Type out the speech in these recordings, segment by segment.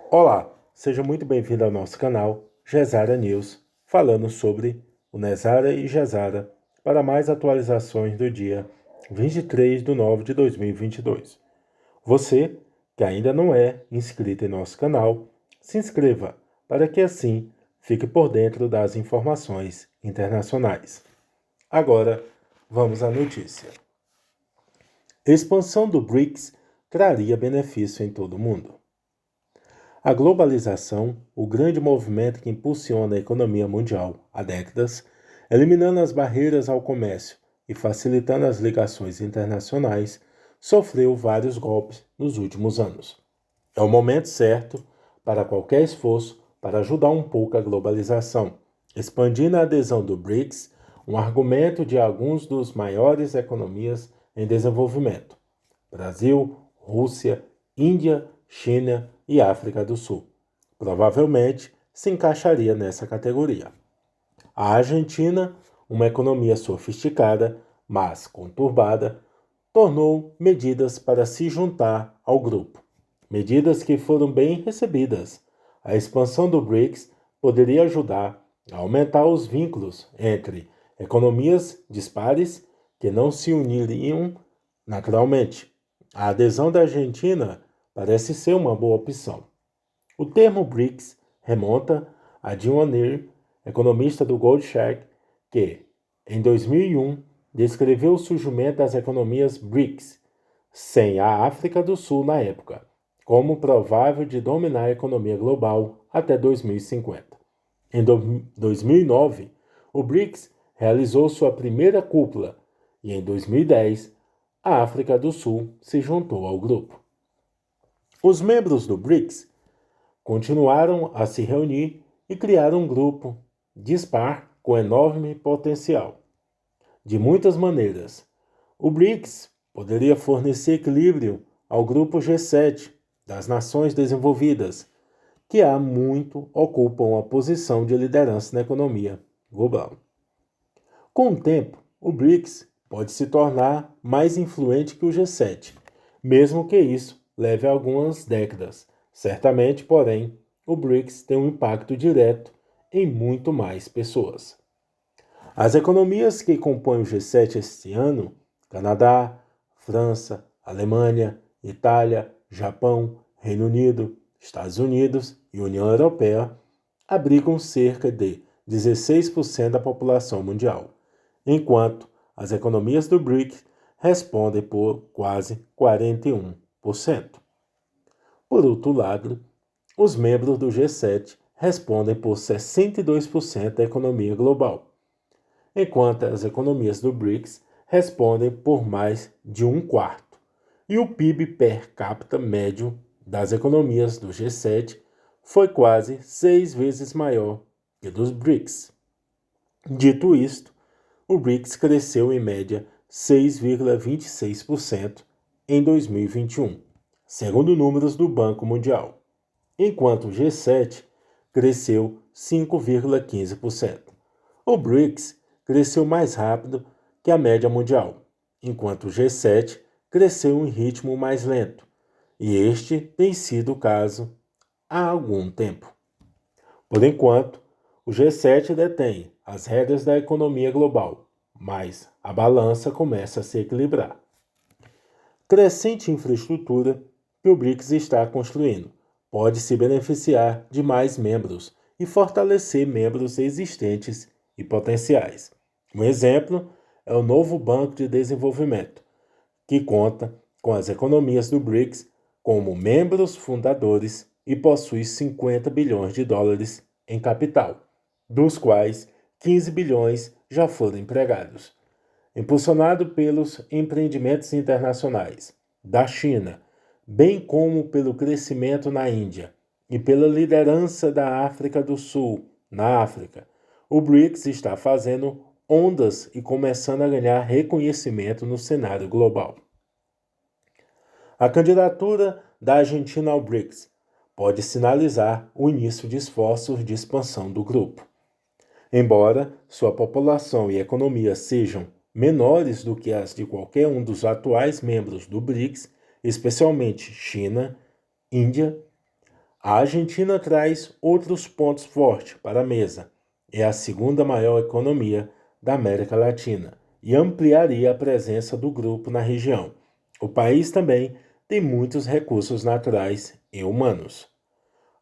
Olá, seja muito bem-vindo ao nosso canal Gesara News, falando sobre o Nezara e Gesara para mais atualizações do dia 23 de nove de 2022. Você, que ainda não é inscrito em nosso canal, se inscreva para que assim fique por dentro das informações internacionais. Agora, vamos à notícia. Expansão do BRICS traria benefício em todo o mundo. A globalização, o grande movimento que impulsiona a economia mundial há décadas, eliminando as barreiras ao comércio e facilitando as ligações internacionais, sofreu vários golpes nos últimos anos. É o momento certo para qualquer esforço para ajudar um pouco a globalização, expandindo a adesão do BRICS, um argumento de alguns dos maiores economias em desenvolvimento: Brasil, Rússia, Índia, China e África do Sul. Provavelmente se encaixaria nessa categoria. A Argentina, uma economia sofisticada, mas conturbada, tornou medidas para se juntar ao grupo. Medidas que foram bem recebidas. A expansão do BRICS poderia ajudar a aumentar os vínculos entre economias dispares que não se uniriam naturalmente. A adesão da Argentina parece ser uma boa opção. O termo BRICS remonta a Jim O'Neill, economista do Goldman Sachs, que, em 2001, descreveu o surgimento das economias BRICS, sem a África do Sul na época, como provável de dominar a economia global até 2050. Em 2009, o BRICS realizou sua primeira cúpula e, em 2010, a África do Sul se juntou ao grupo. Os membros do BRICS continuaram a se reunir e criaram um grupo dispar com enorme potencial. De muitas maneiras, o BRICS poderia fornecer equilíbrio ao grupo G7 das nações desenvolvidas, que há muito ocupam a posição de liderança na economia global. Com o tempo, o BRICS pode se tornar mais influente que o G7, mesmo que isso leve algumas décadas. Certamente, porém, o BRICS tem um impacto direto em muito mais pessoas. As economias que compõem o G7 este ano, Canadá, França, Alemanha, Itália, Japão, Reino Unido, Estados Unidos e União Europeia, abrigam cerca de 16% da população mundial, enquanto as economias do BRICS respondem por quase 41%. Por outro lado, os membros do G7 respondem por 62% da economia global, enquanto as economias do BRICS respondem por mais de um quarto. E o PIB per capita médio das economias do G7 foi quase 6 vezes maior que dos BRICS. Dito isto, o BRICS cresceu em média 6,26% em 2021, segundo números do Banco Mundial, enquanto o G7 cresceu 5,15%. O BRICS cresceu mais rápido que a média mundial, enquanto o G7 cresceu em ritmo mais lento, e este tem sido o caso há algum tempo. Por enquanto, o G7 detém as rédeas da economia global, mas a balança começa a se equilibrar. Crescente infraestrutura que o BRICS está construindo pode se beneficiar de mais membros e fortalecer membros existentes e potenciais. Um exemplo é o novo Banco de Desenvolvimento, que conta com as economias do BRICS como membros fundadores e possui 50 bilhões de dólares em capital, dos quais 15 bilhões já foram empregados. Impulsionado pelos empreendimentos internacionais da China, bem como pelo crescimento na Índia e pela liderança da África do Sul na África, o BRICS está fazendo ondas e começando a ganhar reconhecimento no cenário global. A candidatura da Argentina ao BRICS pode sinalizar o início de esforços de expansão do grupo. Embora sua população e economia sejam menores do que as de qualquer um dos atuais membros do BRICS, especialmente China, Índia, A Argentina traz outros pontos fortes para a mesa. É a segunda maior economia da América Latina e ampliaria a presença do grupo na região. O país também tem muitos recursos naturais e humanos.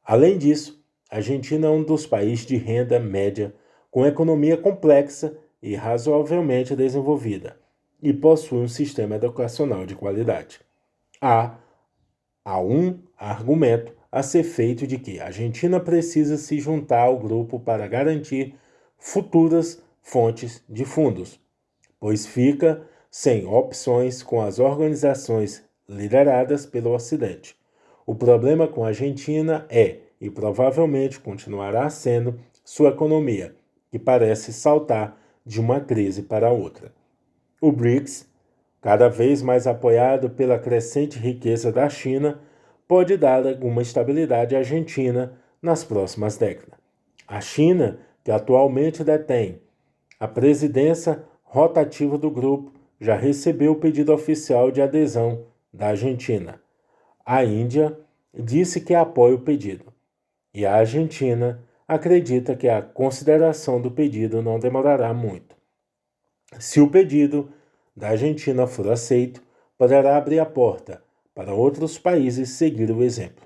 Além disso, a Argentina é um dos países de renda média com economia complexa e razoavelmente desenvolvida e possui um sistema educacional de qualidade. Há um argumento a ser feito de que a Argentina precisa se juntar ao grupo para garantir futuras fontes de fundos, pois fica sem opções com as organizações lideradas pelo Ocidente. O problema com a Argentina é, e provavelmente continuará sendo, sua economia, que parece saltar de uma crise para outra. O BRICS, cada vez mais apoiado pela crescente riqueza da China, pode dar alguma estabilidade à Argentina nas próximas décadas. A China, que atualmente detém a presidência rotativa do grupo, já recebeu o pedido oficial de adesão da Argentina. A Índia disse que apoia o pedido, e a Argentina acredita que a consideração do pedido não demorará muito. Se o pedido da Argentina for aceito, poderá abrir a porta para outros países seguir o exemplo.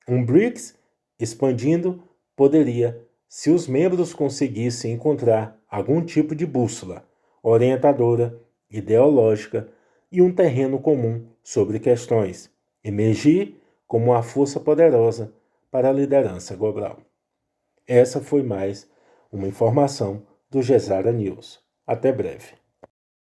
Um BRICS expandindo poderia, se os membros conseguissem encontrar algum tipo de bússola orientadora, ideológica e um terreno comum sobre questões, emergir como uma força poderosa para a liderança global. Essa foi mais uma informação do Gesara News. Até breve.